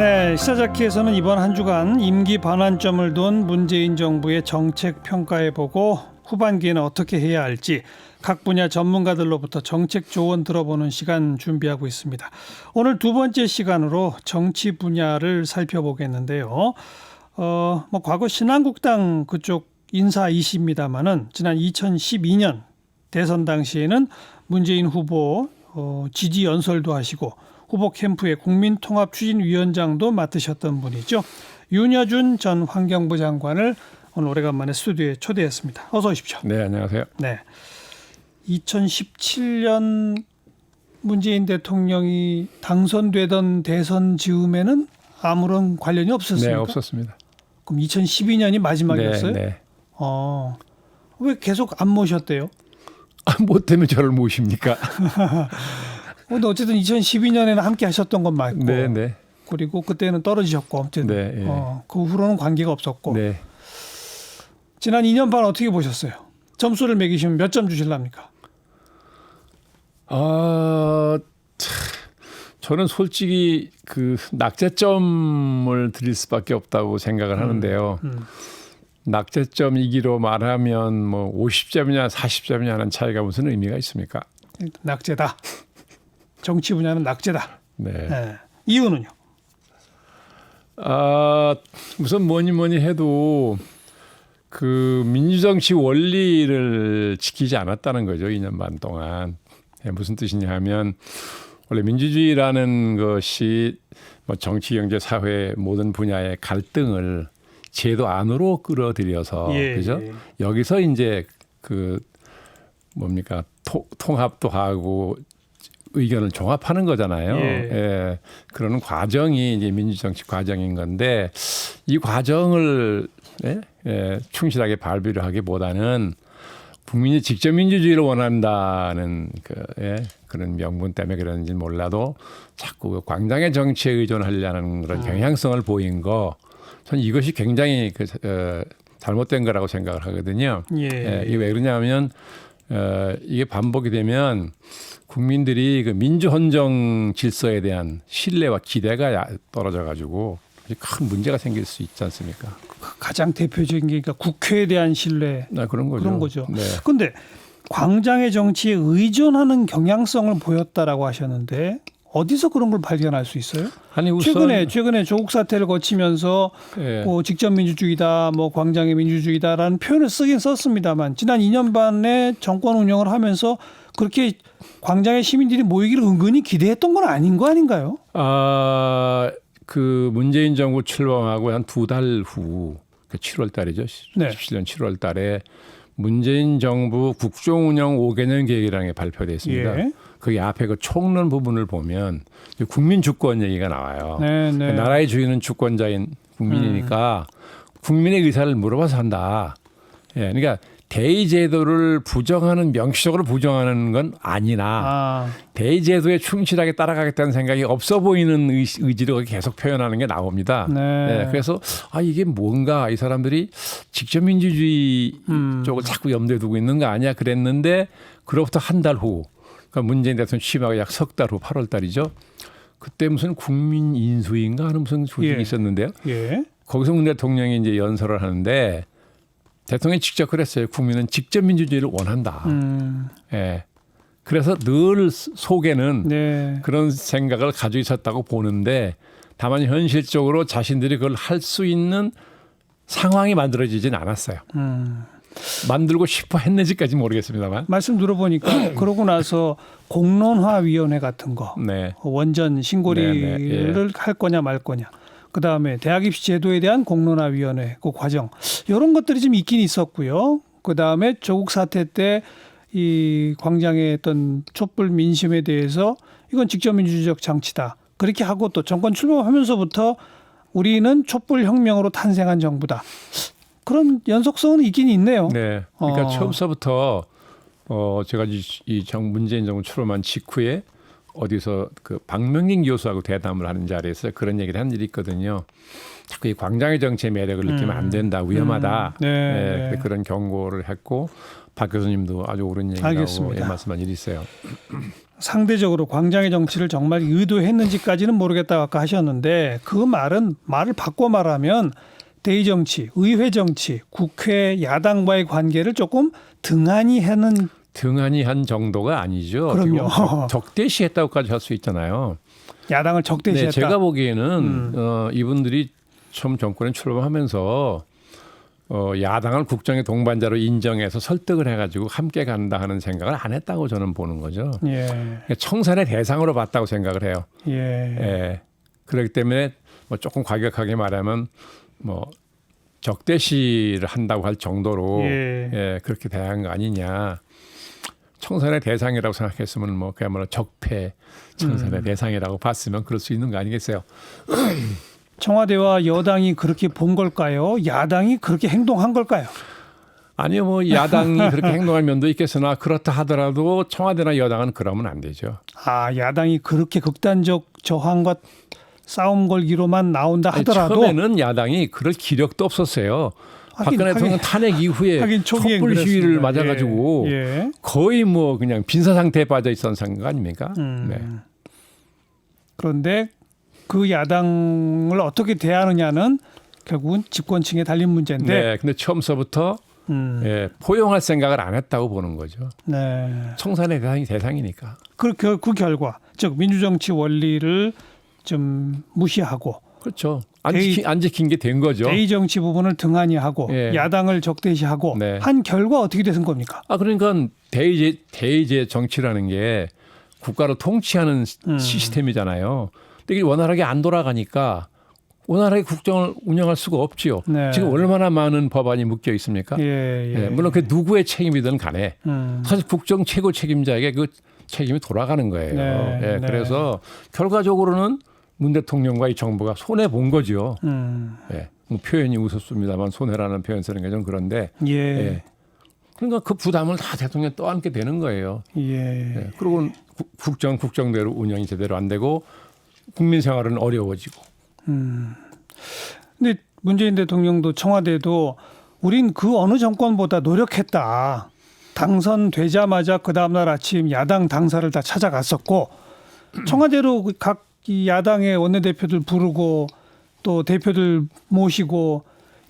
네, 시사자키에서는 이번 한 주간 임기 반환점을 둔 문재인 정부의 정책 평가해보고 후반기에는 어떻게 해야 할지 각 분야 전문가들로부터 정책 조언 들어보는 시간 준비하고 있습니다. 오늘 두 번째 시간으로 정치 분야를 살펴보겠는데요. 과거 신한국당 그쪽 인사이십니다마는 지난 2012년 대선 당시에는 문재인 후보 지지 연설도 하시고 후보 캠프의 국민통합추진위원장도 맡으셨던 분이죠. 윤여준 전 환경부 장관을 오늘 오래간만에 스튜디오에 초대했습니다. 어서 오십시오. 네, 안녕하세요. 네, 2017년 문재인 대통령이 당선되던 대선 즈음에는 아무런 관련이 없었습니까? 네, 없었습니다. 그럼 2012년이 마지막이었어요? 네. 왜 계속 안 모셨대요? 뭐 때문에 저를 모십니까? 근데 어쨌든 2012년에는 함께 하셨던 건 맞고, 네. 그리고 그때는 떨어지셨고, 아무튼 네, 그 후로는 관계가 없었고. 네. 지난 2년 반 어떻게 보셨어요? 점수를 매기시면 몇 점 주실랍니까? 저는 솔직히 그 낙제점을 드릴 수밖에 없다고 생각을 하는데요. 낙제점이기로 말하면 뭐 50점이냐 40점이냐 하는 차이가 무슨 의미가 있습니까? 낙제다. 정치 분야는 낙제다. 네. 네. 이유는요? 우선 뭐니 해도 그 민주정치 원리를 지키지 않았다는 거죠. 2년 반 동안. 무슨 뜻이냐 하면 원래 민주주의라는 것이 뭐 정치, 경제, 사회 모든 분야의 갈등을 제도 안으로 끌어들여서 그죠? 여기서 이제 그 뭡니까 통합도 하고 의견을 종합하는 거잖아요. 예. 그러는 과정이 이제 민주정치 과정인 건데 이 과정을 충실하게 발휘를 하기보다는 국민이 직접 민주주의를 원한다는 그런 명분 때문에 그런지 몰라도 자꾸 광장의 정치에 의존하려는 그런 경향성을 보인 거, 저는 이것이 굉장히 잘못된 거라고 생각을 하거든요. 이게 왜 그러냐면 이게 반복이 되면 국민들이 그 민주헌정 질서에 대한 신뢰와 기대가 떨어져 가지고 큰 문제가 생길 수 있지 않습니까? 가장 대표적인 게 그러니까 국회에 대한 신뢰. 그런 거죠. 그런데 네. 광장의 정치에 의존하는 경향성을 보였다라고 하셨는데 어디서 그런 걸 발견할 수 있어요? 아니 우선 최근에 조국 사태를 거치면서 뭐 직접 민주주의다, 뭐 광장의 민주주의다라는 표현을 쓰긴 썼습니다만 지난 2년 반에 정권 운영을 하면서 그렇게 광장의 시민들이 모이기를 은근히 기대했던 건 아닌 거 아닌가요? 그 문재인 정부 출범하고 한 두 달 후, 7월 달이죠. 17년 7월 달에 문재인 정부 국정운영 5개년 계획이라는 게 발표됐습니다. 거기 앞에 그 총론 부분을 보면 국민 주권 얘기가 나와요. 나라의 주인은 주권자인 국민이니까 국민의 의사를 물어봐서 한다. 그러니까 대의제도를 부정하는, 명시적으로 부정하는 건 아니나 대의제도에 충실하게 따라가겠다는 생각이 없어 보이는 의지를 계속 표현하는 게 나옵니다. 그래서 이게 뭔가 이 사람들이 직접 민주주의 쪽을 자꾸 염두에 두고 있는 거 아니야 그랬는데 그로부터 한 달 후, 그러니까 문재인 대통령 취임하고 약 석 달 후 8월 달이죠. 그때 무슨 국민 인수인가 하는 무슨 조직이 있었는데요. 거기서 문 대통령이 이제 연설을 하는데 대통령이 직접 그랬어요. 국민은 직접 민주주의를 원한다. 그래서 늘 속에는 그런 생각을 가지고 있었다고 보는데 다만 현실적으로 자신들이 그걸 할 수 있는 상황이 만들어지진 않았어요. 만들고 싶어 했는지까지 모르겠습니다만. 말씀 들어보니까 그러고 나서 공론화위원회 같은 거 원전 신고리를 할 거냐 말 거냐. 그다음에 대학 입시 제도에 대한 공론화위원회 그 과정 이런 것들이 좀 있긴 있었고요. 그다음에 조국 사태 때 이 광장의 어떤 촛불 민심에 대해서 이건 직접 민주주의적 장치다. 그렇게 하고 또 정권 출범하면서부터 우리는 촛불 혁명으로 탄생한 정부다. 그런 연속성은 있긴 있네요. 그러니까 처음서부터 제가 이 문재인 정부 출범한 직후에 어디서 그 박명진 교수하고 대담을 하는 자리에서 그런 얘기를 한 일이 있거든요. 자꾸 이 광장의 정치의 매력을 느끼면 안 된다, 위험하다. 네. 그런 경고를 했고 박 교수님도 아주 옳은 얘기라고 말씀한 일이 있어요. 상대적으로 광장의 정치를 정말 의도했는지까지는 모르겠다고 아까 하셨는데 그 말은 말을 바꿔 말하면 대의 정치, 의회 정치, 국회 야당과의 관계를 조금 등한히 하는 등한히 한 정도가 아니죠. 그럼요. 적대시했다고까지 할 수 있잖아요. 야당을 적대시했다. 네, 제가 보기에는 이분들이 처음 정권에 출범하면서 야당을 국정의 동반자로 인정해서 설득을 해가지고 함께 간다 하는 생각을 안 했다고 저는 보는 거죠. 예. 청산의 대상으로 봤다고 생각을 해요. 예. 예. 그렇기 때문에 뭐 조금 과격하게 말하면 뭐 적대시를 한다고 할 정도로 예. 그렇게 대한 거 아니냐. 청산의 대상이라고 생각했으면 뭐 그야말로 적폐 청산의 대상이라고 봤으면 그럴 수 있는 거 아니겠어요? 청와대와 여당이 그렇게 본 걸까요? 야당이 그렇게 행동한 걸까요? 아니요, 뭐 야당이 그렇게 행동할 면도 있겠으나 그렇다 하더라도 청와대나 여당은 그러면 안 되죠. 아, 야당이 그렇게 극단적 저항과 싸움 걸기로만 나온다 하더라도 처음에는 야당이 그럴 기력도 없었어요. 박근혜 대통령 탄핵 이후에 촛불 시위를 맞아가지고 거의 뭐 그냥 빈사 상태에 빠져 있었던 거 아닙니까? 네. 그런데 그 야당을 어떻게 대하느냐는 결국은 집권층에 달린 문제인데. 네, 근데 처음서부터 포용할 생각을 안 했다고 보는 거죠. 네. 청산의 대상이니까. 그 결과, 즉 민주정치 원리를 좀 무시하고. 그렇죠. 안 지킨 게 된 거죠. 대의 정치 부분을 등한히 하고 야당을 적대시하고 한 결과 어떻게 되는 겁니까? 그러니까 대의제 정치라는 게 국가를 통치하는 시스템이잖아요. 근데 이게 원활하게 안 돌아가니까 원활하게 국정을 운영할 수가 없지요. 네. 지금 얼마나 많은 법안이 묶여 있습니까? 물론 그 누구의 책임이든 간에 사실 국정 최고 책임자에게 그 책임이 돌아가는 거예요. 그래서 결과적으로는 문 대통령과 이 정부가 손해 본 거죠. 뭐 표현이 우습습니다만 손해라는 표현 쓰는 게 좀 그런데. 그러니까 그 부담을 다 대통령이 떠안게 되는 거예요. 그리고 국정대로 운영이 제대로 안 되고 국민 생활은 어려워지고. 근데 문재인 대통령도 청와대도 우린 그 어느 정권보다 노력했다. 당선되자마자 그 다음날 아침 야당 당사를 다 찾아갔었고 청와대로 각 이 야당의 원내대표들 부르고 또 대표들 모시고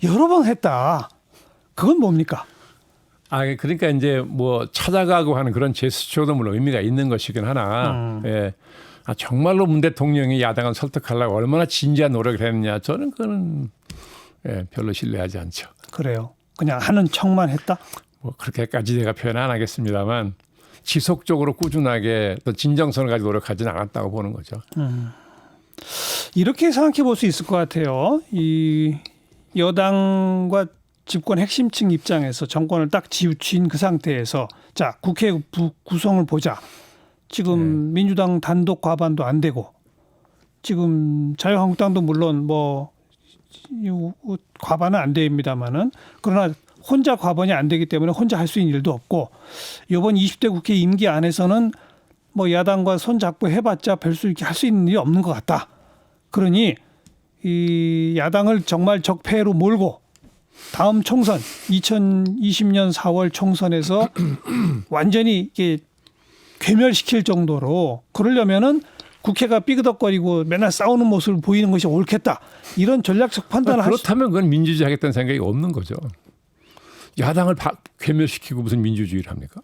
여러 번 했다. 그건 뭡니까? 그러니까 이제 뭐 찾아가고 하는 그런 제스처도 물론 의미가 있는 것이긴 하나, 정말로 문 대통령이 야당을 설득하려고 얼마나 진지한 노력을 했느냐, 저는 그거는 별로 신뢰하지 않죠. 그래요. 그냥 하는 척만 했다? 뭐 그렇게까지 제가 표현 안 하겠습니다만 지속적으로 꾸준하게 또 진정성을 가지고 노력하지는 않았다고 보는 거죠. 이렇게 생각해 볼 수 있을 것 같아요. 이 여당과 집권 핵심층 입장에서 정권을 딱 쥐인 그 상태에서 자 국회 구성을 보자. 지금 민주당 단독 과반도 안 되고 지금 자유한국당도 물론 뭐 과반은 안 됩니다만은 그러나 혼자 과반이 안 되기 때문에 혼자 할 수 있는 일도 없고 이번 20대 국회 임기 안에서는 뭐 야당과 손 잡고 해봤자 별 수 있게 할 수 있는 일이 없는 것 같다. 그러니 이 야당을 정말 적폐로 몰고 다음 총선 2020년 4월 총선에서 완전히 이게 괴멸시킬 정도로 그러려면은 국회가 삐그덕거리고 맨날 싸우는 모습을 보이는 것이 옳겠다. 이런 전략적 판단을 그렇다면 그건 민주주의 하겠다는 생각이 없는 거죠. 야당을 괴멸시키고 무슨 민주주의를 합니까?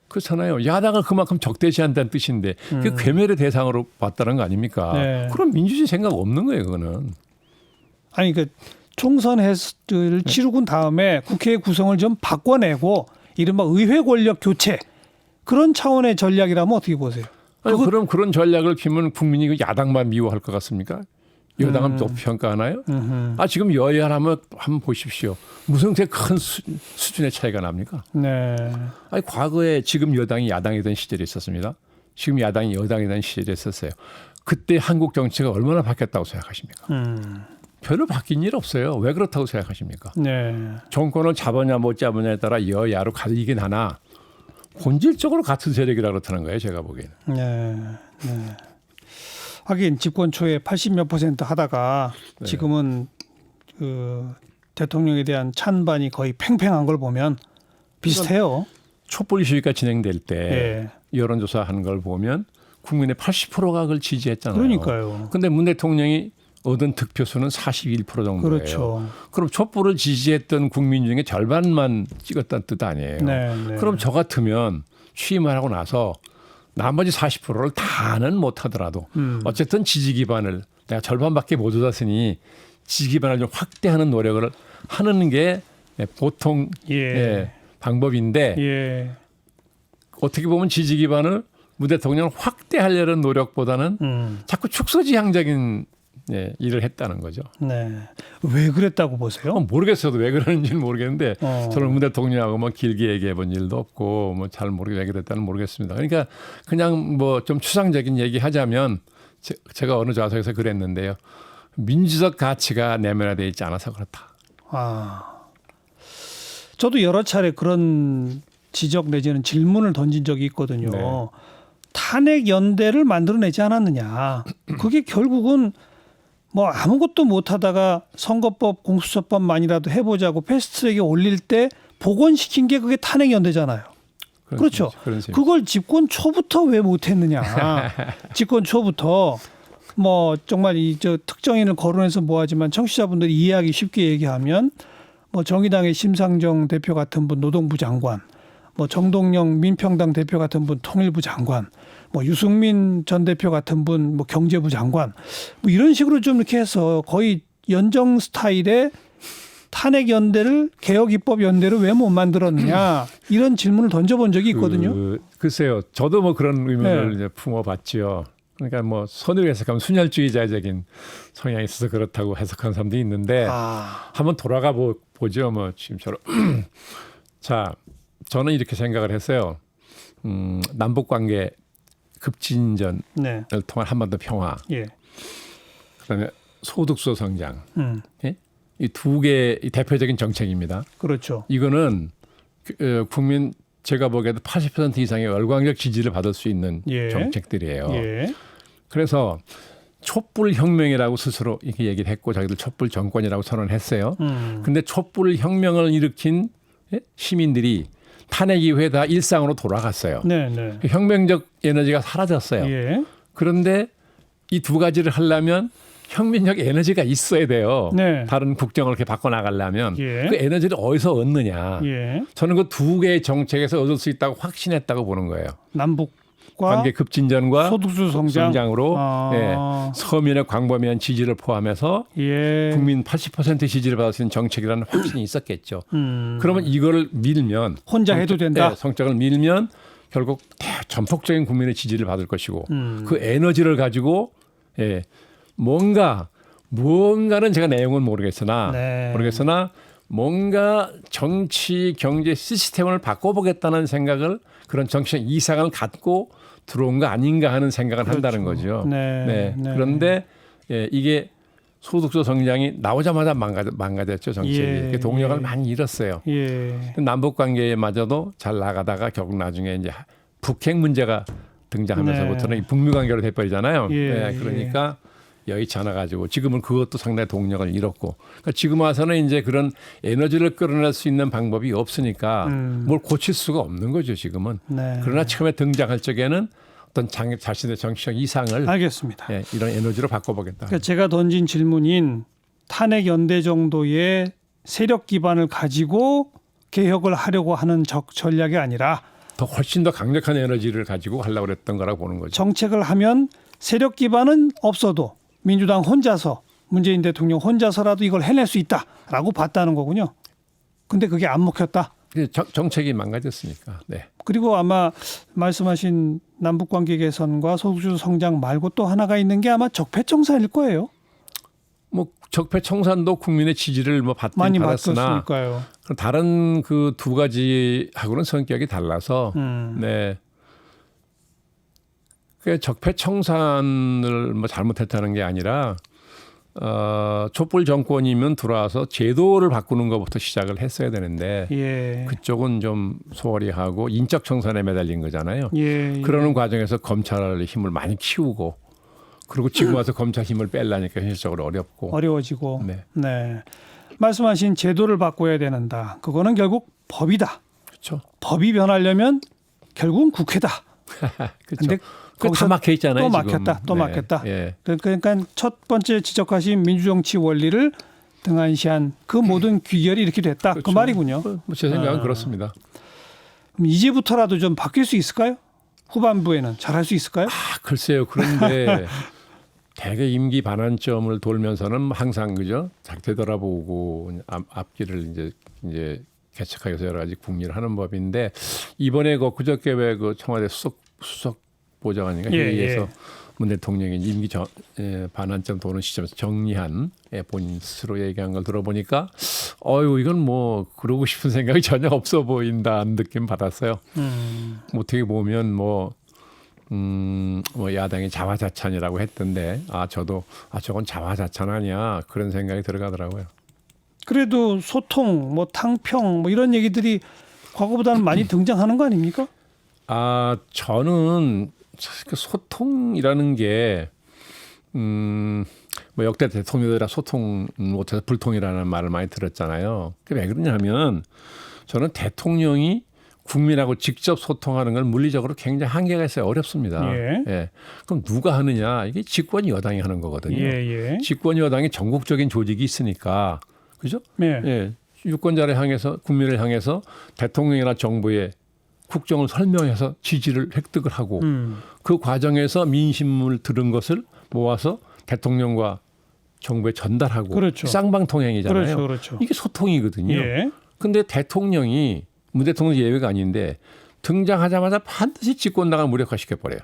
그렇잖아요. 야당을 그만큼 적대시한다는 뜻인데 그 괴멸의 대상으로 봤다는 거 아닙니까? 그럼 민주주의 생각 없는 거예요, 그거는. 아니 그 총선을 치르고 다음에 국회 구성을 좀 바꿔내고 이른바 의회 권력 교체 그런 차원의 전략이라면 어떻게 보세요? 그럼 그런 전략을 피면 국민이 그 야당만 미워할 것 같습니까? 여당은 높이 평가하나요? 지금 여야라면 한번 보십시오. 무슨 큰 수준의 차이가 납니까? 과거에 지금 여당이 야당이던 시절이 있었습니다. 지금 야당이 여당이던 시절이 있었어요. 그때 한국 정치가 얼마나 바뀌었다고 생각하십니까? 별로 바뀐 일 없어요. 왜 그렇다고 생각하십니까? 정권을 잡으냐 못 잡으냐에 따라 여야로 갈리긴 하나 본질적으로 같은 세력이라 그렇다는 거예요. 제가 보기에는. 네. 네. 하긴 집권 초에 80몇 % 하다가 네. 지금은 그 대통령에 대한 찬반이 거의 팽팽한 걸 보면 비슷해요. 촛불 시위가 진행될 때 예. 여론조사 한 걸 보면 국민의 80%가 그걸 지지했잖아요. 그러니까요. 근데 문 대통령이 얻은 득표수는 41% 정도예요. 그렇죠. 그럼 촛불을 지지했던 국민 중에 절반만 찍었다는 뜻 아니에요. 네, 네. 그럼 저 같으면 취임을 하고 나서 나머지 40%를 다는 못하더라도 어쨌든 지지 기반을 내가 절반밖에 못 얻었으니 지지 기반을 좀 확대하는 노력을 하는 게 보통 예. 방법인데 예. 어떻게 보면 지지 기반을 문 대통령을 확대하려는 노력보다는 자꾸 축소지향적인 일을 했다는 거죠. 네. 왜 그랬다고 보세요? 모르겠어요. 왜 그러는지는 모르겠는데 저는 문 대통령하고 뭐 길게 얘기해 본 일도 없고 뭐 잘 모르게 왜 그랬다는 모르겠습니다. 그러니까 그냥 뭐 좀 추상적인 얘기 하자면 제가 어느 좌석에서 그랬는데요. 민주적 가치가 내면화되어 있지 않아서 그렇다. 아. 저도 여러 차례 그런 지적 내지는 질문을 던진 적이 있거든요. 네. 탄핵 연대를 만들어내지 않았느냐. 그게 결국은 뭐 아무것도 못하다가 선거법 공수처법만이라도 해보자고 패스트트랙에 올릴 때 복원시킨 게 그게 탄핵 연대잖아요. 그렇죠. 그걸 집권 초부터 왜 못했느냐. 집권 초부터 뭐 정말 이 저 특정인을 거론해서 뭐하지만 청취자분들이 이해하기 쉽게 얘기하면 뭐 정의당의 심상정 대표 같은 분 노동부 장관, 뭐 정동영 민평당 대표 같은 분 통일부 장관, 뭐 유승민 전 대표 같은 분 뭐 경제부 장관, 뭐 이런 식으로 좀 이렇게 해서 거의 연정 스타일의 탄핵 연대를 개혁 입법 연대를 왜 못 만들었느냐 이런 질문을 던져본 적이 있거든요. 글쎄요, 저도 뭐 그런 의문을 네. 이제 품어봤지요. 그러니까 뭐 선으로 해석하면 순혈주의자적인 성향이 있어서 그렇다고 해석하는 사람도 있는데 한번 돌아가 보죠. 뭐 지금처럼 자, 저는 이렇게 생각을 했어요. 남북 관계 급진전을 네. 통한 한반도 평화, 예. 그다음에 소득수 성장, 예? 이 두 개의 대표적인 정책입니다. 그렇죠. 이거는 국민 제가 보기에도 80% 이상의 열광적 지지를 받을 수 있는 예. 정책들이에요. 예. 그래서 촛불 혁명이라고 스스로 이렇게 얘기를 했고 자기들 촛불 정권이라고 선언했어요. 근데 촛불 혁명을 일으킨 시민들이 탄핵 이후에 다 일상으로 돌아갔어요. 네, 네. 혁명적 에너지가 사라졌어요. 예. 그런데 이 두 가지를 하려면 혁명적 에너지가 있어야 돼요. 네. 다른 국정을 이렇게 바꿔나가려면 예. 그 에너지를 어디서 얻느냐. 예. 저는 그 두 개의 정책에서 얻을 수 있다고 확신했다고 보는 거예요. 남북과 관계 급진전과 소득주 성장으로 서민의 광범위한 지지를 포함해서 예. 국민 80% 지지를 받을 수 있는 정책이라는 확신이 있었겠죠. 그러면 이거를 밀면 혼자 해도 된다. 성적을 밀면 결국 전폭적인 국민의 지지를 받을 것이고 그 에너지를 가지고 뭔가는 제가 내용은 모르겠으나 뭔가 정치 경제 시스템을 바꿔보겠다는 생각을 그런 정치적 이상을 갖고 들어온 거 아닌가 하는 생각을 그렇죠. 한다는 거죠. 네. 그런데 이게 소득주 성장이 나오자마자 망가졌죠. 정책이. 동력을 많이 잃었어요. 예. 남북 관계마저도 잘 나가다가 결국 나중에 이제 북핵 문제가 등장하면서부터는 북미 관계로 돼버리잖아요. 그러니까 여의치 않아 가지고 지금은 그것도 상당히 동력을 잃었고 그러니까 지금 와서는 이제 그런 에너지를 끌어낼 수 있는 방법이 없으니까 뭘 고칠 수가 없는 거죠. 지금은. 네. 그러나 처음에 등장할 적에는 어떤 자신의 정치적 이상을 알겠습니다. 이런 에너지로 바꿔보겠다. 그러니까 제가 던진 질문인 탄핵 연대 정도의 세력 기반을 가지고 개혁을 하려고 하는 전략이 아니라 훨씬 더 강력한 에너지를 가지고 하려고 했던 거라고 보는 거죠. 정책을 하면 세력 기반은 없어도 민주당 혼자서 문재인 대통령 혼자서라도 이걸 해낼 수 있다라고 봤다는 거군요. 근데 그게 안 먹혔다. 정책이 망가졌으니까. 네. 그리고 아마 말씀하신 남북관계 개선과 소득주 성장 말고 또 하나가 있는 게 아마 적폐청산일 거예요. 뭐 적폐청산도 국민의 지지를 뭐 많이 받았으나 받았으니까요. 다른 그 두 가지하고는 성격이 달라서 네. 그 적폐청산을 뭐 잘못했다는 게 아니라 촛불 정권이면 들어와서 제도를 바꾸는 것부터 시작을 했어야 되는데 예. 그쪽은 좀 소홀히 하고 인적 청산에 매달린 거잖아요. 예. 그러는 과정에서 검찰 힘을 많이 키우고 그리고 지금 와서 검찰 힘을 빼려니까 현실적으로 어렵고 어려워지고. 네. 네. 말씀하신 제도를 바꿔야 되는다. 그거는 결국 법이다. 그렇죠. 법이 변하려면 결국은 국회다. 그렇죠. 근데 다 막혀 있잖아요. 또 지금. 막혔다. 또 네. 막혔다. 예. 그러니까 첫 번째 지적하신 민주정치 원리를 등한시한 그 모든 귀결이 이렇게 됐다. 그 그렇죠. 말이군요. 제 생각은 그렇습니다. 그럼 이제부터라도 좀 바뀔 수 있을까요? 후반부에는 잘할 수 있을까요? 글쎄요. 그런데 대개 임기 반환점을 돌면서는 항상 그죠? 잘 되돌아보고 앞길을 이제 개척하기 위해서 여러 가지 궁리를 하는 법인데 이번에 그저께 왜 그 청와대 수석 보좌관인가 회의에서 문 대통령이 임기 반환점 도는 시점에서 정리한 본인 스스로 얘기한 걸 들어보니까 이건 뭐 그러고 싶은 생각이 전혀 없어 보인다는 느낌 받았어요. 어떻게 보면 뭐 야당이 자화자찬이라고 했던데 저건 자화자찬 아니야 그런 생각이 들어가더라고요. 그래도 소통, 뭐 탕평, 뭐 이런 얘기들이 과거보다는 많이 등장하는 거 아닙니까? 저는 그 소통이라는 게 뭐 역대 대통령들이랑 소통 못해서 불통이라는 말을 많이 들었잖아요. 그게 왜 그러냐면 저는 대통령이 국민하고 직접 소통하는 건 물리적으로 굉장히 한계가 있어요. 어렵습니다. 예. 그럼 누가 하느냐? 이게 집권 여당이 하는 거거든요. 집권 여당이 전국적인 조직이 있으니까 그죠? 예. 유권자를 향해서 국민을 향해서 대통령이나 정부의 국정을 설명해서 지지를 획득을 하고 그 과정에서 민심을 들은 것을 모아서 대통령과 정부에 전달하고 그렇죠. 쌍방통행이잖아요. 그렇죠. 이게 소통이거든요. 근데 대통령이 문 대통령 예외가 아닌데 등장하자마자 반드시 집권당을 무력화시켜버려요.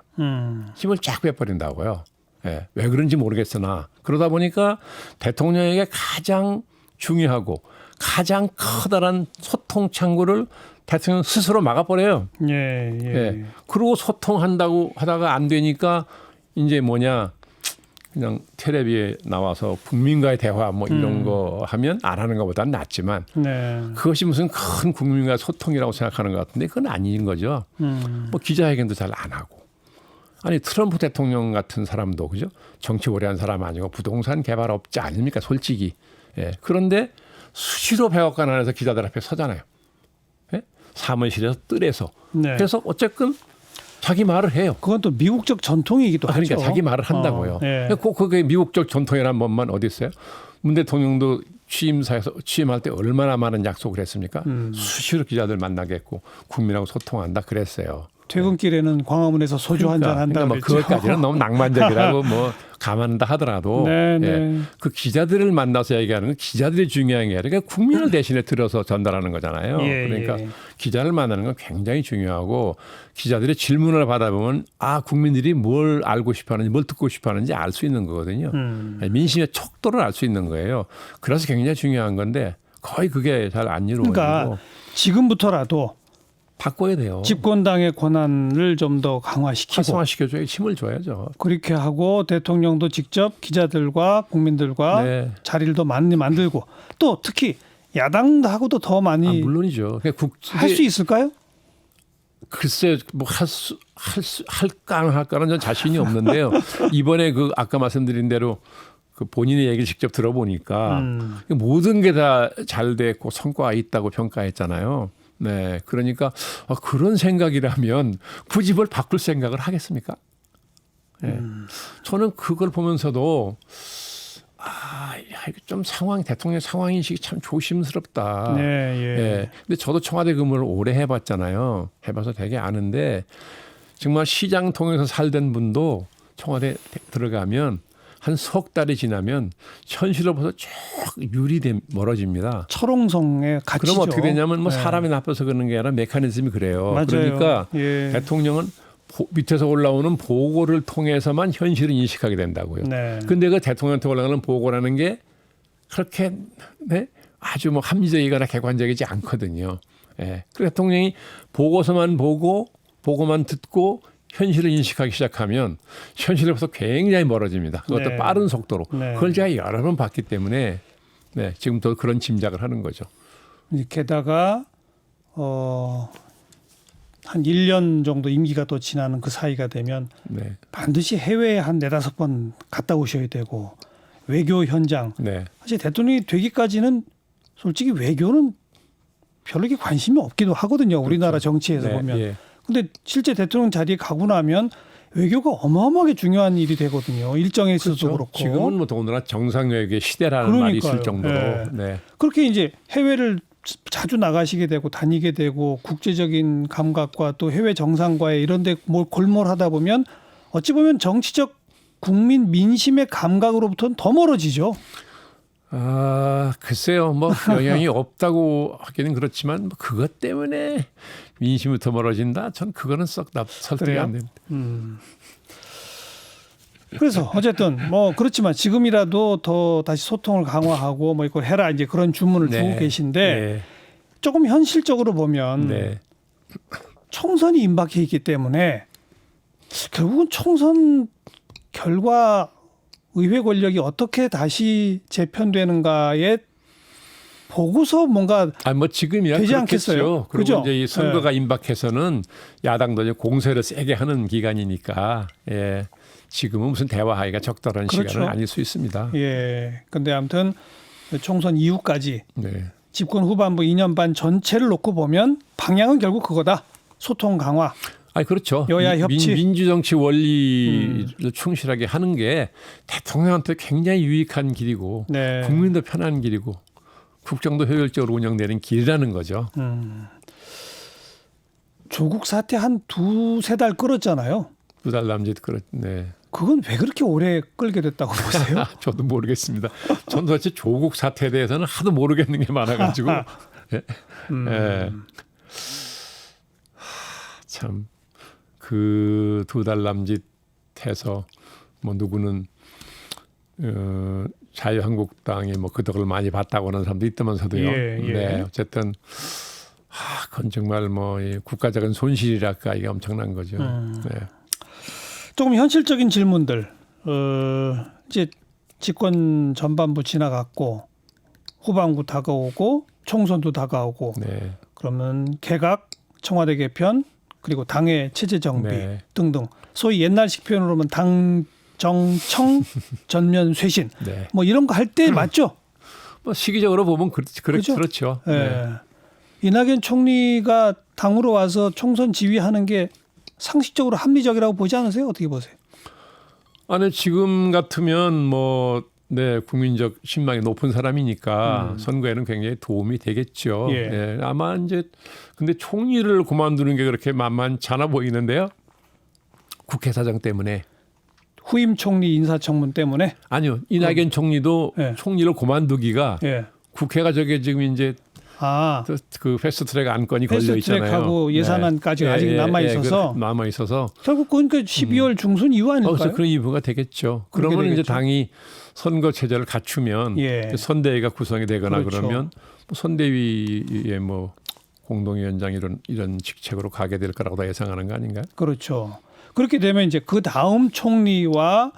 힘을 쫙 빼버린다고요. 예. 왜 그런지 모르겠으나 그러다 보니까 대통령에게 가장 중요하고 가장 커다란 소통 창구를 대통령 스스로 막아버려요. 예. 그리고 소통한다고 하다가 안 되니까 이제 그냥 텔레비에 나와서 국민과의 대화 뭐 이런 거 하면 안 하는 것보다는 낫지만 그것이 무슨 큰 국민과의 소통이라고 생각하는 것 같은데 그건 아닌 거죠. 뭐 기자회견도 잘 안 하고. 아니 트럼프 대통령 같은 사람도 그죠? 정치 오래 한 사람 아니고 부동산 개발업자 아닙니까 솔직히. 예. 그런데 수시로 백악관 안에서 기자들 앞에 서잖아요. 예? 사무실에서 뜰에서. 그래서 어쨌든 자기 말을 해요. 그건 또 미국적 전통이기도 하죠. 그러니까 자기 말을 한다고요. 그게 미국적 전통이라는 법만 어디 있어요? 문 대통령도 취임할 때 얼마나 많은 약속을 했습니까? 수시로 기자들 만나게 했고 국민하고 소통한다 그랬어요. 퇴근길에는 광화문에서 소주 한잔 한다. 뭐 그것까지는 너무 낭만적이라고 뭐 감안한다 하더라도 그 기자들을 만나서 얘기하는 건 기자들이 중요한 게 아니라 국민을 대신에 들어서 전달하는 거잖아요. 그러니까 기자를 만나는 건 굉장히 중요하고 기자들의 질문을 받아보면 국민들이 뭘 알고 싶어하는지 뭘 듣고 싶어하는지 알 수 있는 거거든요. 민심의 촉도를 알 수 있는 거예요. 그래서 굉장히 중요한 건데 거의 그게 잘 안 이루어지고. 그러니까 지금부터라도 바꿔야 돼요. 집권당의 권한을 좀 더 강화시키고 활성화시켜줘야 힘을 줘야죠. 그렇게 하고 대통령도 직접 기자들과 국민들과 자리를 더 많이 만들고 또 특히 야당하고도 더 많이 물론이죠. 할 수 있을까요? 글쎄 뭐 할까 안 할까는 전 자신이 없는데요. 이번에 아까 말씀드린 대로 그 본인의 얘기를 직접 들어보니까 모든 게 다 잘 됐고 성과가 있다고 평가했잖아요. 네, 그러니까 그런 생각이라면 굳이 뭘 바꿀 생각을 하겠습니까? 네. 저는 그걸 보면서도 좀 대통령 상황 인식이 참 조심스럽다. 근데 저도 청와대 근무를 오래 해봤잖아요. 해봐서 되게 아는데 정말 시장 통해서 살던 분도 청와대 들어가면 한 석 달이 지나면 현실로부터 쭉 멀어집니다. 철옹성의 가치죠. 그럼 어떻게 되냐면 사람이 나빠서 그러는 게 아니라 메커니즘이 그래요. 맞아요. 그러니까 대통령은 밑에서 올라오는 보고를 통해서만 현실을 인식하게 된다고요. 근데 그 대통령한테 올라가는 보고라는 게 그렇게 아주 뭐 합리적이거나 객관적이지 않거든요. 그 대통령이 보고서만 보고 보고만 듣고 현실을 인식하기 시작하면 현실로부터 굉장히 멀어집니다. 그것도 네. 빠른 속도로. 네. 그걸 제가 여러 번 봤기 때문에 네, 지금도 그런 짐작을 하는 거죠. 게다가 한 1년 정도 임기가 또 지나는 그 사이가 되면 네. 반드시 해외에 한 4-5번 갔다 오셔야 되고 외교 현장. 네. 사실 대통령이 되기까지는 솔직히 외교는 별로 이렇게 관심이 없기도 하거든요. 우리나라 정치에서 네, 보면. 예. 근데 실제 대통령 자리에 가고 나면 외교가 어마어마하게 중요한 일이 되거든요. 일정에 있어서도 그렇죠. 그렇고. 지금은 뭐 더군다나 정상외교의 시대라는 말이 그러니까요. 있을 정도로. 네. 네. 그렇게 이제 해외를 자주 나가시게 되고 다니게 되고 국제적인 감각과 또 해외 정상과의 이런 데 뭘 골몰하다 보면 어찌 보면 정치적 국민 민심의 감각으로부터는 더 멀어지죠. 아, 글쎄요. 뭐 영향이 없다고 하기는 그렇지만 뭐 그것 때문에 민심부터 멀어진다. 전 그거는 썩 설득이 그래요? 안 됩니다. 그래서 어쨌든 뭐 그렇지만 지금이라도 더 다시 소통을 강화하고 뭐 이걸 해라 이제 그런 주문을 두고 계신데 네. 조금 현실적으로 보면 네. 총선이 임박해 있기 때문에 결국은 총선 결과 의회 권력이 어떻게 다시 재편되는가에 보고서 뭔가 아, 뭐 지금이야 되지 그렇겠죠. 않겠어요? 그리고 그죠? 이제 이 선거가 네. 임박해서는 야당도 이제 공세를 세게 하는 기간이니까 예. 지금은 무슨 대화하기가 적절한 그렇죠. 시간은 아닐 수 있습니다. 예. 근데 아무튼 총선 이후까지 네. 집권 후반부 2년 반 전체를 놓고 보면 방향은 결국 그거다. 소통 강화. 아, 그렇죠. 여야 협치. 민주정치 원리를 충실하게 하는 게 대통령한테 굉장히 유익한 길이고 네. 국민도 편한 길이고 국정도 효율적으로 운영되는 길이라는 거죠. 조국 사태 한 2-3달 끌었잖아요. 2달 남짓 그렇. 네. 그건 왜 그렇게 오래 끌게 됐다고 보세요? 저도 모르겠습니다. 전 도대체 조국 사태에 대해서는 하도 모르겠는 게 많아가지고. 예. 예. 참, 그 2달 남짓해서 뭐 누구는 자유한국당이 뭐 그 덕을 많이 봤다고 하는 사람도 있다면서도요. 예, 예. 네, 어쨌든 그건 정말 뭐 이 국가적인 손실이랄까 이게 엄청난 거죠. 네. 조금 현실적인 질문들. 이제 집권 전반부 지나갔고 후반부 다가오고 총선도 다가오고 네. 그러면 개각, 청와대 개편 그리고 당의 체제 정비 네. 등등 소위 옛날식 표현으로 하면 당, 정, 청 전면 쇄신 네. 뭐 이런 거 할 때 맞죠? 뭐 시기적으로 보면 그죠? 그렇죠. 예. 네. 이낙연 총리가 당으로 와서 총선 지휘하는 게 상식적으로 합리적이라고 보지 않으세요? 어떻게 보세요? 아니 지금 같으면 뭐 네, 국민적 신망이 높은 사람이니까 선거에는 굉장히 도움이 되겠죠. 예. 네, 아마 이제 근데 총리를 그만두는 게 그렇게 만만찮아 보이는데요. 국회 사정 때문에. 후임 총리 인사청문 때문에 아니요. 이낙연 총리도 예. 총리를 그만두기가 예. 국회가 저게 지금 이제 아 그 패스트트랙 안건이 걸려 있잖아요. 패스트트랙하고 예산안까지 아직 남아 있어서 남아 있어서 결국 그건 그 12월 중순 이후 아닐까요? 그래서 그런 이유가 되겠죠. 그렇게 그러면 이제 되겠죠. 당이 선거 체제를 갖추면 예. 선대위가 구성이 되거나 그렇죠. 그러면 뭐 선대위의 뭐 공동위원장 이런 직책으로 가게 될 거라고 다 예상하는 거 아닌가요? 그렇죠. 그렇게 되면 이제 그 다음 총리와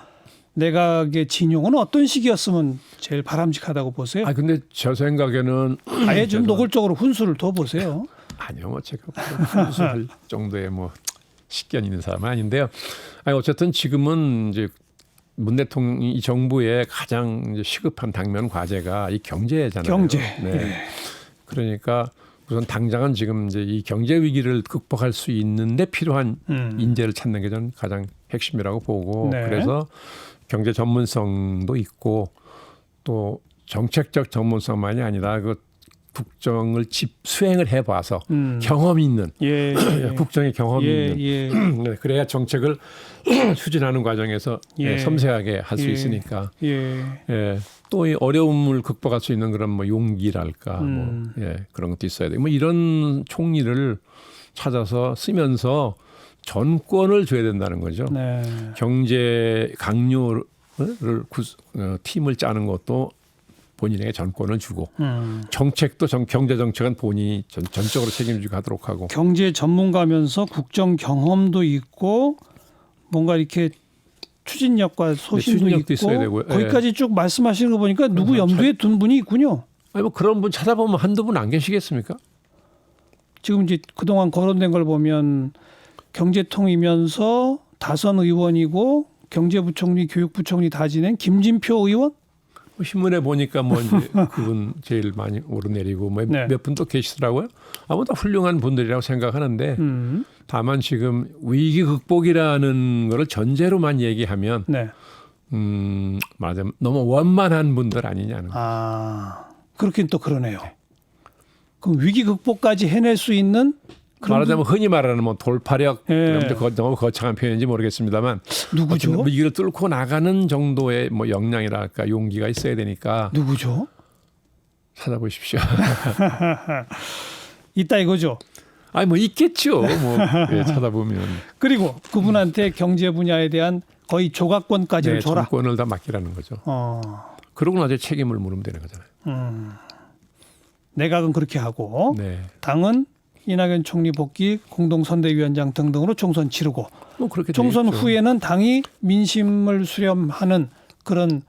내각의 진용은 어떤 식이었으면 제일 바람직하다고 보세요? 아 근데 저 생각에는 아예 좀 노골적으로 훈수를 둬 보세요. 아니요, 뭐 제가 무슨 정도의 뭐 식견 있는 사람은 아닌데요. 아니 어쨌든 지금은 이제 문 대통령 이 정부의 가장 이제 시급한 당면 과제가 이 경제잖아요. 경제. 네. 그러니까 우선 당장은 지금 이제 이 경제 위기를 극복할 수 있는데 필요한 인재를 찾는 게 저는 가장 핵심이라고 보고 네. 그래서 경제 전문성도 있고 또 정책적 전문성만이 아니라 그 국정을 수행을 해봐서 경험이 있는 예. 국정의 경험이 예. 있는 예. 네, 그래야 정책을 추진하는 과정에서 예. 섬세하게 할 수 예. 있으니까 예. 예. 또 이 어려움을 극복할 수 있는 그런 뭐 용기랄까 뭐 예, 그런 것도 있어야 돼. 뭐 이런 총리를 찾아서 쓰면서 전권을 줘야 된다는 거죠. 경제 강요를 팀을 짜는 것도 본인에게 전권을 주고 정책도 경제 정책은 본인이 전적으로 책임지고 하도록 하고. 경제 전문가면서 국정 경험도 있고 뭔가 이렇게 추진력과 소신도 추진력도 있고 있어야 되고요. 거기까지 쭉 말씀하시는 거 보니까 누구 염두에 둔 분이 있군요. 아니 뭐 그런 분 찾아보면 한두 분 안 계시겠습니까? 지금 이제 그동안 거론된 걸 보면 경제통이면서 다선 의원이고 경제부총리, 교육부총리 다 지낸 김진표 의원? 뭐 신문에 보니까 뭐 이제 그분 제일 많이 오르내리고 뭐 네. 몇 분 또 계시더라고요. 아무 다 훌륭한 분들이라고 생각하는데 다만 지금 위기 극복이라는 거를 전제로만 얘기하면 네. 말하자면 너무 원만한 분들 아니냐는. 아, 그렇긴 또 그러네요. 그럼 위기 극복까지 해낼 수 있는 그런 말하자면 흔히 말하는 뭐 돌파력, 예. 너무 거창한 표현인지 모르겠습니다만 누구죠? 어떤 위기를 뚫고 나가는 정도의 뭐 역량이랄까 용기가 있어야 되니까 누구죠? 찾아보십시오. 있다 이거죠. 아니 뭐 있겠죠. 뭐 예, 찾아보면. 그리고 그분한테 경제 분야에 대한 거의 조각권까지를 네, 줘라. 정권을 다 맡기라는 거죠. 그러고 나서 책임을 물으면 되는 거잖아요. 내각은 그렇게 하고 네. 당은 이낙연 총리 복귀 공동선대위원장 등등으로 총선 치르고 뭐 그렇게 총선 되겠죠. 후에는 당이 민심을 수렴하는 그런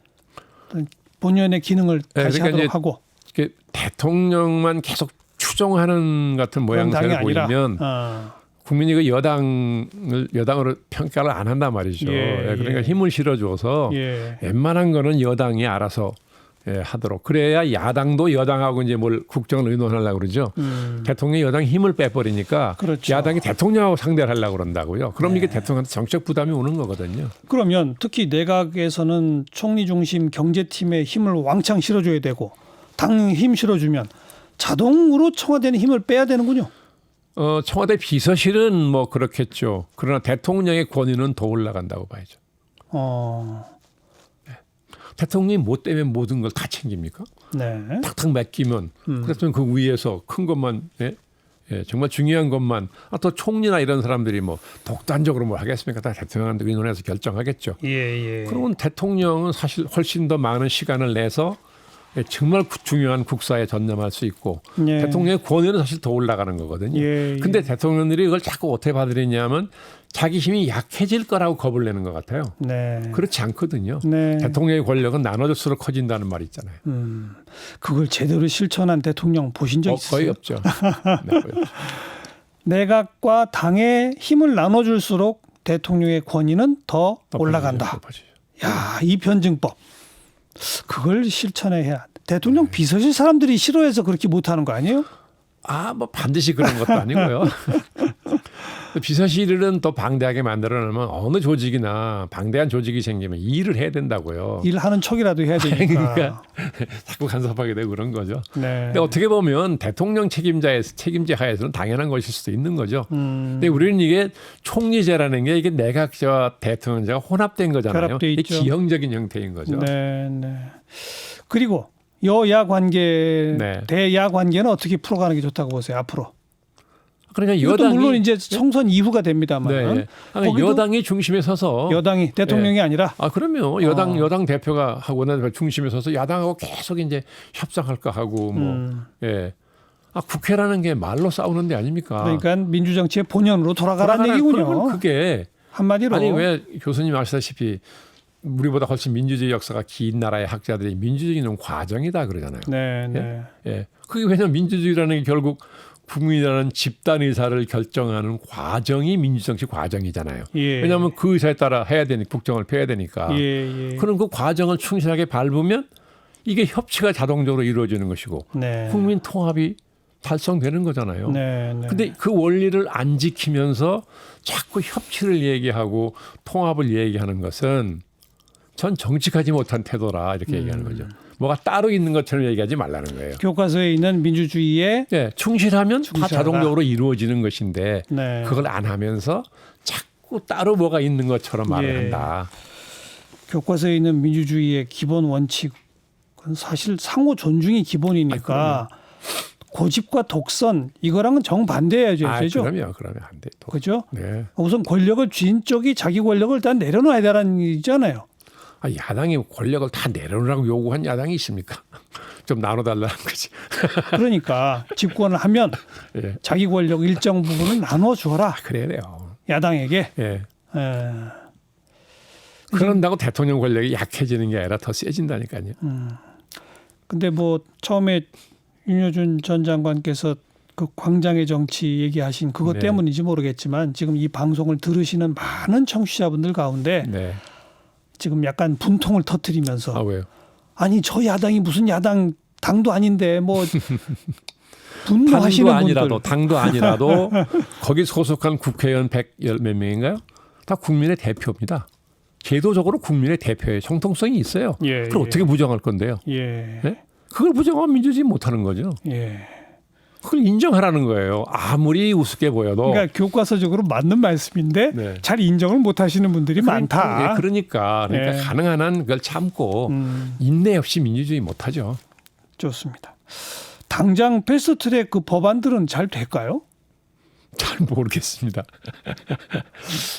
본연의 기능을 네, 다시 그러니까 하도록 이제 하고 이렇게 대통령만 계속 추종하는 같은 그런 당이 모양새를 아니라 보이면 국민이 그 여당으로 평가를 안 한단 말이죠. 예, 예, 그러니까 예. 힘을 실어줘서 예. 웬만한 거는 여당이 알아서 예, 하도록. 그래야 야당도 여당하고 이제 뭘 국정을 의논하려고 그러죠. 대통령이 여당이 힘을 빼버리니까 그렇죠. 야당이 대통령하고 상대를 하려고 그런다고요. 그럼 이게 대통령한테 정책 부담이 오는 거거든요. 그러면 특히 내각에서는 총리 중심 경제팀에 힘을 왕창 실어줘야 되고 당 힘 실어주면 자동으로 청와대는 힘을 빼야 되는군요. 청와대 비서실은 뭐 그렇겠죠. 그러나 대통령의 권위는 더 올라간다고 봐야죠. 대통령이 뭐 때문에 모든 걸 다 챙깁니까? 네. 탁탁 맡기면 그랬더니 그 위에서 큰 것만 정말 중요한 것만 또 총리나 이런 사람들이 뭐 독단적으로 뭘 하겠습니까? 다 대통령한테 의논해서 결정하겠죠. 예. 그러면 대통령은 사실 훨씬 더 많은 시간을 내서 정말 중요한 국사에 전념할 수 있고 예. 대통령의 권위는 사실 더 올라가는 거거든요. 예. 근데 대통령들이 이걸 자꾸 어떻게 받아들이냐면 자기 힘이 약해질 거라고 겁을 내는 것 같아요. 네. 그렇지 않거든요. 네. 대통령의 권력은 나눠질수록 커진다는 말이 있잖아요. 그걸 제대로 실천한 대통령 보신 적 있어요? 거의 없죠. 네, 거의 없죠. 내각과 당의 힘을 나눠줄수록 대통령의 권위는 더 올라간다. 높아지죠. 야, 이 변증법. 그걸 실천해야. 대통령 비서실 사람들이 싫어해서 그렇게 못하는 거 아니에요? 뭐 반드시 그런 것도 아니고요. 비서실은 더 방대하게 만들어 놓으면 어느 조직이나 방대한 조직이 생기면 일을 해야 된다고요. 일하는 척이라도 해야 되니까. 그러니까 자꾸 간섭하게 되고 그런 거죠. 네. 근데 어떻게 보면 대통령 책임제 하에서는 당연한 것일 수도 있는 거죠. 근데 우리는 이게 총리제라는 게 이게 내각제와 대통령제가 혼합된 거잖아요. 결합돼 이게 있죠. 기형적인 형태인 거죠. 네. 그리고 여야 관계, 네. 대야 관계는 어떻게 풀어가는 게 좋다고 보세요, 앞으로? 그러니까 이것도 여당이 물론 이제 총선 이후가 됩니다만. 네. 거기도 여당이 중심에 서서 여당이 대통령이 아니라. 그럼요. 여당 대표가 하고는 중심에 서서 야당하고 계속 이제 협상할까 하고 국회라는 게 말로 싸우는 데 아닙니까? 그러니까 민주정치의 본연으로 돌아가라는 얘기군요. 그러면 그게 한마디로. 아니 왜 교수님 아시다시피 우리보다 훨씬 민주주의 역사가 긴 나라의 학자들이 민주주의는 과정이다 그러잖아요. 네. 예. 그게 왜냐하면 민주주의라는 게 결국 국민이라는 집단 의사를 결정하는 과정이 민주정치 과정이잖아요. 예. 왜냐하면 그 의사에 따라 해야 되니 국정을 펴야 되니까. 예. 그럼 그 과정을 충실하게 밟으면 이게 협치가 자동적으로 이루어지는 것이고 네. 국민 통합이 달성되는 거잖아요. 네. 근데 그 원리를 안 지키면서 자꾸 협치를 얘기하고 통합을 얘기하는 것은 전 정직하지 못한 태도라 이렇게 얘기하는 거죠. 뭐가 따로 있는 것처럼 얘기하지 말라는 거예요. 교과서에 있는 민주주의의 충실하면 다 충실하다. 자동적으로 이루어지는 것인데 네. 그걸 안 하면서 자꾸 따로 뭐가 있는 것처럼 말을 예. 한다. 교과서에 있는 민주주의의 기본 원칙은 사실 상호 존중이 기본이니까 고집과 독선 이거랑은 정반대해야죠. 그러면 안 돼. 그죠? 네. 우선 권력을 쥔 쪽이 자기 권력을 일단 내려놔야 되는 얘기잖아요. 야당이 권력을 다 내려놓으라고 요구한 야당이 있습니까? 좀 나눠달라는 거지. 그러니까 집권을 하면 예. 자기 권력 일정 부분을 나눠줘라. 그래야 돼요. 야당에게. 예. 에, 그런다고 대통령 권력이 약해지는 게 아니라 더 세진다니까요. 근데 뭐 처음에 윤여준 전 장관께서 그 광장의 정치 얘기하신 그것 네. 때문인지 모르겠지만 지금 이 방송을 들으시는 많은 청취자분들 가운데 네. 지금 약간 분통을 터뜨리면서 아 왜요? 아니 저 야당이 무슨 야당 당도 아닌데 뭐 분노하시는 당도 아니라도 분들 당도 아니라도 거기 소속한 국회의원 100몇 명인가요? 다 국민의 대표입니다. 제도적으로 국민의 대표의 정통성이 있어요. 예, 그걸 예. 어떻게 부정할 건데요? 예. 네? 그걸 부정하면 민주주의 못하는 거죠. 예. 그걸 인정하라는 거예요. 아무리 우습게 보여도. 그러니까 교과서적으로 맞는 말씀인데 네. 잘 인정을 못 하시는 분들이 많다. 예, 그러니까 예. 가능한 한 그걸 참고 음. 인내 없이 민주주의 못하죠. 좋습니다. 당장 패스트트랙 그 법안들은 잘 될까요? 잘 모르겠습니다.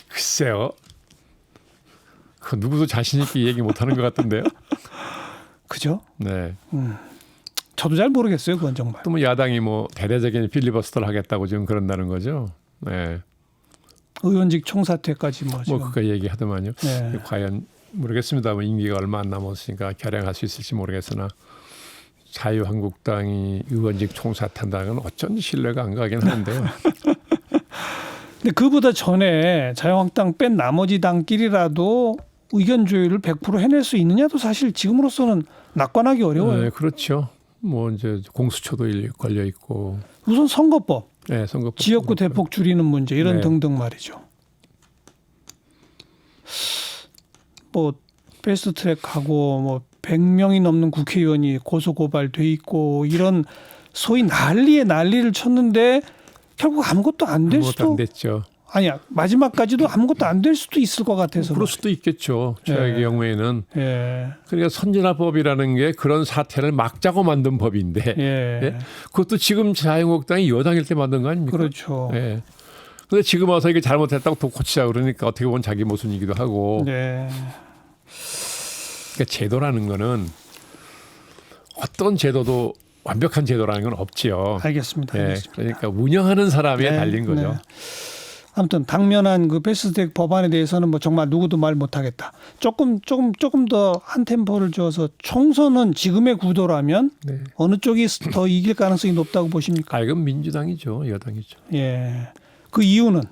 글쎄요. 그 누구도 자신 있게 얘기 못하는 것 같던데요. 그죠? 네. 저도 잘 모르겠어요. 그건 정말. 또 뭐 야당이 뭐 대대적인 필리버스터를 하겠다고 지금 그런다는 거죠. 네. 의원직 총사퇴까지 뭐 지금. 뭐 그거 얘기하더만요. 네. 과연 모르겠습니다. 뭐 임기가 얼마 안 남았으니까 결행할 수 있을지 모르겠으나 자유한국당이 의원직 총사퇴한다는 건 어쩐지 신뢰가 안 가긴 하는데요. 근데 그보다 전에 자유한국당 뺀 나머지 당끼리라도 의견 조율을 100% 해낼 수 있느냐도 사실 지금으로서는 낙관하기 어려워요. 네, 그렇죠. 뭐 이제 공수처도 걸려 있고, 우선 선거법, 네, 선거법, 지역구 대폭 줄이는 문제 이런 네. 등등 말이죠. 뭐 패스트트랙하고 뭐 100명이 넘는 국회의원이 고소 고발돼 있고 이런 소위 난리에 난리를 쳤는데 결국 아무것도 안 될 아무것도 수도 안 됐죠. 아니야 마지막까지도 아무것도 안 될 수도 있을 것 같아서 그럴 수도 있겠죠. 최악의 네. 경우에는. 예. 그러니까 선진화법이라는 게 그런 사태를 막자고 만든 법인데, 예. 예? 그것도 지금 자유한국당이 여당일 때 만든 거 아닙니까? 그렇죠. 예. 근데 지금 와서 이게 잘못했다고 또 고치자 그러니까 어떻게 보면 자기 모순이기도 하고. 네. 그러니까 제도라는 거는 어떤 제도도 완벽한 제도라는 건 없지요. 알겠습니다. 예. 알겠습니다. 그러니까 운영하는 사람에 네, 달린 거죠. 네. 아무튼 당면한 그 패스트트랙 법안에 대해서는 뭐 정말 누구도 말 못하겠다. 조금 더 한 템포를 줘서 총선은 지금의 구도라면 네. 어느 쪽이 더 이길 가능성이 높다고 보십니까? 아, 이건 민주당이죠. 여당이죠. 예. 그 이유는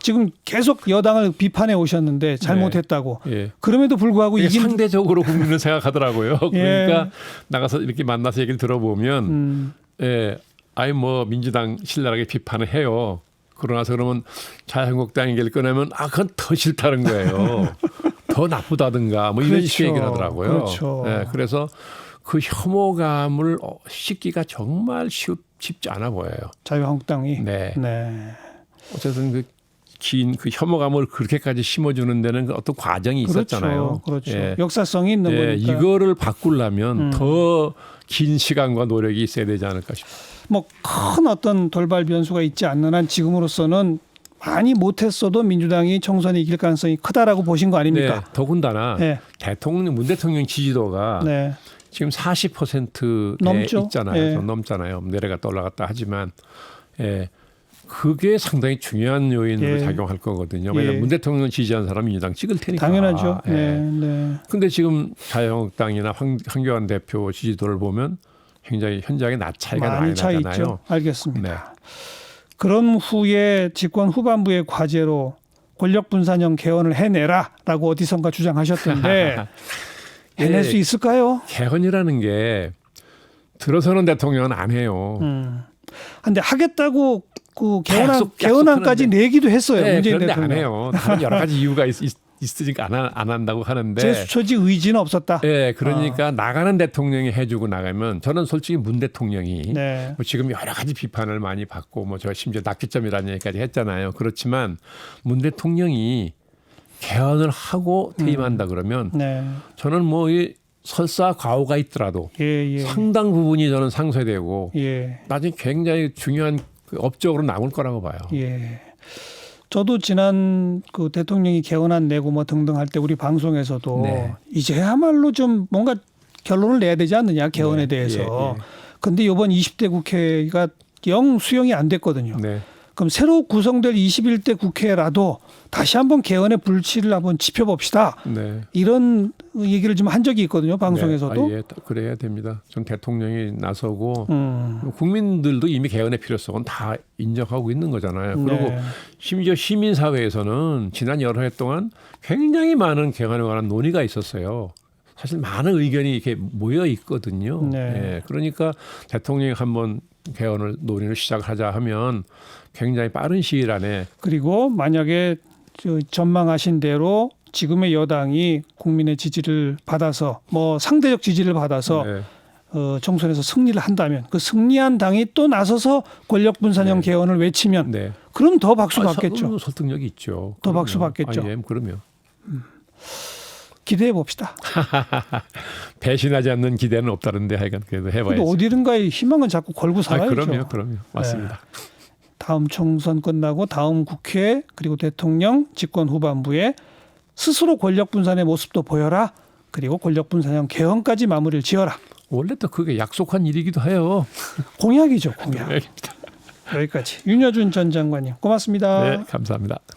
지금 계속 여당을 비판해 오셨는데 잘못했다고. 예. 그럼에도 불구하고 이게 이긴 상대적으로 국민은 생각하더라고요. 예. 그러니까 나가서 이렇게 만나서 얘기를 들어보면 예, 아이 뭐 민주당 신랄하게 비판을 해요. 그러나서 그러면 자유한국당 얘기를 꺼내면 아 그건 더 싫다는 거예요. 더 나쁘다든가 뭐 이런 그렇죠. 식의 얘기를 하더라고요. 그렇죠. 예, 그래서 그 혐오감을 씻기가 정말 쉽지 않아 보여요. 자유한국당이. 네. 네. 어쨌든 그 긴 그 혐오감을 그렇게까지 심어주는 데는 어떤 과정이 있었잖아요. 그렇죠. 예. 역사성이 있는 예, 거니까. 이거를 바꾸려면 더 긴 시간과 노력이 있어야 되지 않을까 싶어요. 뭐 큰 어떤 돌발 변수가 있지 않는 한 지금으로서는 많이 못했어도 민주당이 총선에 이길 가능성이 크다라고 보신 거 아닙니까? 네, 더군다나 네. 문 대통령 지지도가 네. 지금 40%에 넘죠. 있잖아요. 예. 좀 넘잖아요. 내려갔다 올라갔다 하지만 예, 그게 상당히 중요한 요인으로 예. 작용할 거거든요. 왜냐하면 예. 문 대통령 지지한 사람이 민주당 찍을 테니까. 당연하죠. 예. 네. 네. 근데 지금 자유한국당이나 황교안 대표 지지도를 보면 굉장히 현저하게 차이가 많이 많이 차이 나잖아요. 있죠. 알겠습니다. 네. 그런 후에 집권 후반부의 과제로 권력 분산형 개헌을 해내라라고 어디선가 주장하셨던데 해낼 예. 수 있을까요? 개헌이라는 게 들어서는 대통령은 안 해요. 근데 하겠다고 그 약속하는데. 개헌안까지 내기도 했어요. 네, 문재인 그런데 안 대통령. 해요. 다른 여러 가지 이유가 있으니까 안 한다고 하는데. 제수처지 의지는 없었다. 네, 그러니까 나가는 대통령이 해주고 나가면 저는 솔직히 문 대통령이 네. 뭐 지금 여러 가지 비판을 많이 받고 뭐 저 심지어 낙기점이라는 얘기까지 했잖아요. 그렇지만 문 대통령이 개헌을 하고 퇴임한다 그러면 네. 저는 뭐 이 설사 과오가 있더라도 예, 예. 상당 부분이 저는 상쇄되고 예. 나중에 굉장히 중요한 그 업적으로 남을 거라고 봐요. 예. 저도 지난 그 대통령이 개헌안 내고 뭐 등등 할 때 우리 방송에서도 네. 이제야말로 좀 뭔가 결론을 내야 되지 않느냐 개헌에 네. 대해서. 예, 근데 이번 20대 국회가 영 수용이 안 됐거든요. 네. 그럼 새로 구성될 21대 국회라도 다시 한번 개헌의 불씨를 한번 지펴봅시다. 네. 이런 얘기를 좀 한 적이 있거든요. 방송에서도. 네. 예, 그래야 됩니다. 전 대통령이 나서고 음. 국민들도 이미 개헌의 필요성은 다 인정하고 있는 거잖아요. 그리고 네. 심지어 시민사회에서는 지난 여러 해 동안 굉장히 많은 개헌에 관한 논의가 있었어요. 사실 많은 의견이 이렇게 모여 있거든요. 네. 예, 그러니까 대통령이 한번 개헌을 논의를 시작하자 하면 굉장히 빠른 시일 안에 그리고 만약에 전망하신 대로 지금의 여당이 국민의 지지를 받아서 뭐 상대적 지지를 받아서 네, 총선에서 승리를 한다면 그 승리한 당이 또 나서서 권력 분산형 네. 개헌을 외치면 네. 그럼 더 박수 받겠죠. 설득력이 있죠. 더 그럼요. 박수 받겠죠. 예, 그럼요. 기대해 봅시다. 배신하지 않는 기대는 없다는데 하여간 그래도 근데 해봐야지. 어디든가에 희망은 자꾸 걸고 살아야죠. 그럼요. 맞습니다. 다음 총선 끝나고 다음 국회 그리고 대통령 집권 후반부에 스스로 권력 분산의 모습도 보여라. 그리고 권력 분산형 개헌까지 마무리를 지어라. 원래 또 그게 약속한 일이기도 해요. 공약이죠, 공약. 여기까지 윤여준 전 장관님 고맙습니다. 네, 감사합니다.